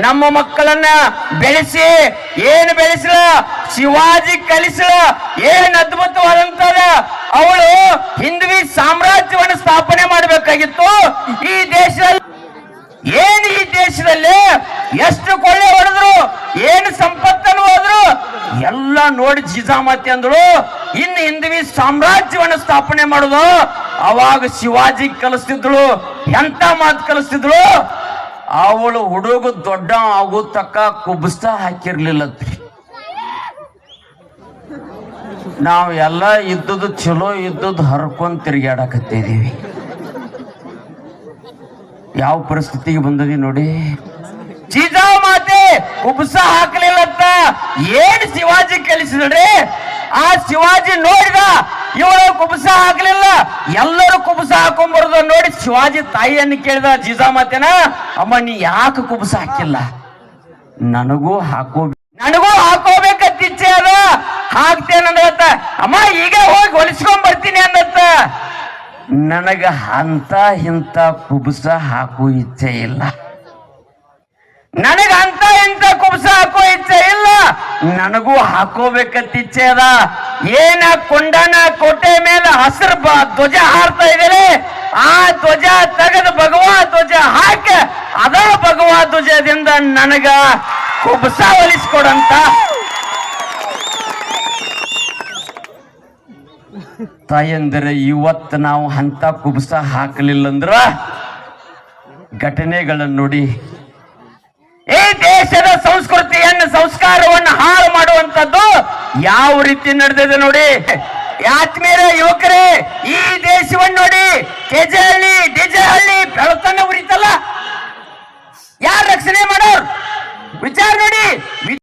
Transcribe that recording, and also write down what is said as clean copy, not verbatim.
ನಮ್ಮ ಮಕ್ಕಳನ್ನ ಬೆಳೆಸಿ ಏನು ಬೆಳೆಸಲ ಶಿವಾಜಿ ಕಲಿಸಲ ಏನ್ ಅದ್ಭುತವಾದಂತದ ಅವಳು ಹಿಂದ್ವಿ ಸಾಮ್ರಾಜ್ಯವನ್ನು ಸ್ಥಾಪನೆ ಮಾಡಬೇಕಾಗಿತ್ತು ಈ ದೇಶದಲ್ಲಿ. ಏನು ಈ ದೇಶದಲ್ಲಿ ಎಷ್ಟು ಕೊಳ್ಳೆ ಹೊಡೆದ್ರು ಏನು ಸಂಪತ್ತನ್ನು ಹೋದ್ರು ಎಲ್ಲ ನೋಡಿ ಜಿಜಾಮತಿ ಅಂದಳು ಇನ್ನು ಹಿಂದ್ವಿ ಸಾಮ್ರಾಜ್ಯವನ್ನು ಸ್ಥಾಪನೆ ಮಾಡುದು. ಅವಾಗ ಶಿವಾಜಿ ಕಲಿಸ್ತಿದ್ಳು, ಎಂತ ಮಾತು ಕಲಿಸ್ತಿದ್ಳು. ಅವಳು ಹುಡುಗ ದೊಡ್ಡ ಆಗೋ ತಕ್ಕ ಕುಬ್ಸ್ತಾ ಹಾಕಿರ್ಲಿಲ್ಲತ್ರಿ. ನಾವು ಎಲ್ಲ ಇದ್ದದ್ದು ಚಲೋ ಇದ್ದದ್ದು ಹರ್ಕೊಂಡ್ ತಿರುಗಾಡಕತ್ತಿದೀವಿ. ಯಾವ ಪರಿಸ್ಥಿತಿಗೆ ಬಂದದಿ ನೋಡಿ. ಜಿಜಾಮಾತೆ ಕುಬ್ಸ ಹಾಕಲಿಲ್ಲತ್ತ ಏನ್ ಶಿವಾಜಿ ಕಲಿಸಿದ್ರಿ. ಆ ಶಿವಾಜಿ ನೋಡಿದ ಇವಳು ಕುಬ್ಸ ಹಾಕಲಿಲ್ಲ, ಎಲ್ಲರೂ ಕುಬ್ಸ ಹಾಕೊಂಡ್ಬರೋದು ನೋಡಿ ಶಿವಾಜಿ ತಾಯಿಯನ್ನು ಕೇಳಿದ ಜಿಜಾಮಾತೆನ, ಅಮ್ಮ ನೀ ಯಾಕೆ ಕುಬ್ಸ ಹಾಕಿಲ್ಲ? ನನಗೂ ಹಾಕೋಬೇಕಂತ ಇಚ್ಛೆ ಅದ, ಹಾಕ್ತೇನಂದತ್ತ. ಅಮ್ಮ ಈಗ ಹೋಗಿ ಹೊಲಿಸ್ಕೊಂಡ್ ಬರ್ತೀನಿ ಅಂದತ್ತ. ನನಗ ಅಂತ ಇಂತ ಕುಬ್ಸ ಹಾಕೋ ಇಚ್ಛೆ ಇಲ್ಲ, ನನಗ ಅಂತ ಇಂತ ಕುಬ್ಸ ಹಾಕೋ ಇಚ್ಛೆ ಇಲ್ಲ, ನನಗೂ ಹಾಕೋಬೇಕಂತ ಇಚ್ಛೆ ಅದ. ಏನ ಕೊಂಡನ ಕೋಟೆ ಮೇಲೆ ಹಸಿರು ಧ್ವಜ ಹಾರ್ತಾ ಇದ್ದಾರೆ, ಆ ಧ್ವಜ ತೆಗೆದು ಭಗವಾ ಧ್ವಜ ಹಾಕ ಅದ ಭಗವಾ ಧ್ವಜದಿಂದ ನನಗ ಕುಬ್ಸ ಹೊಲಿಸ್ಕೊಡಂತ. ತಾಯಂದರೆ ಇವತ್ತು ನಾವು ಅಂತ ಕುಬ್ಸ ಹಾಕಲಿಲ್ಲಂದ್ರ ಘಟನೆಗಳನ್ನು ನೋಡಿ ಈ ದೇಶದ ಸಂಸ್ಕೃತಿಯನ್ನು ಸಂಸ್ಕಾರವನ್ನು ಹಾಳು ಮಾಡುವಂತದ್ದು ಯಾವ ರೀತಿ ನಡೆದಿದೆ ನೋಡಿ. ಆತ್ಮೀಯರೇ, ಯುವಕರೇ, ಈ ದೇಶವನ್ನು ನೋಡಿ. ಕೆಜೆಹಳ್ಳಿ ಡಿಜೆಹಳ್ಳಿ ಬೆಳತನ್ನ ಉರಿತಲ್ಲ, ಯಾರು ರಕ್ಷಣೆ ಮಾಡೋರು ವಿಚಾರ ನೋಡಿ.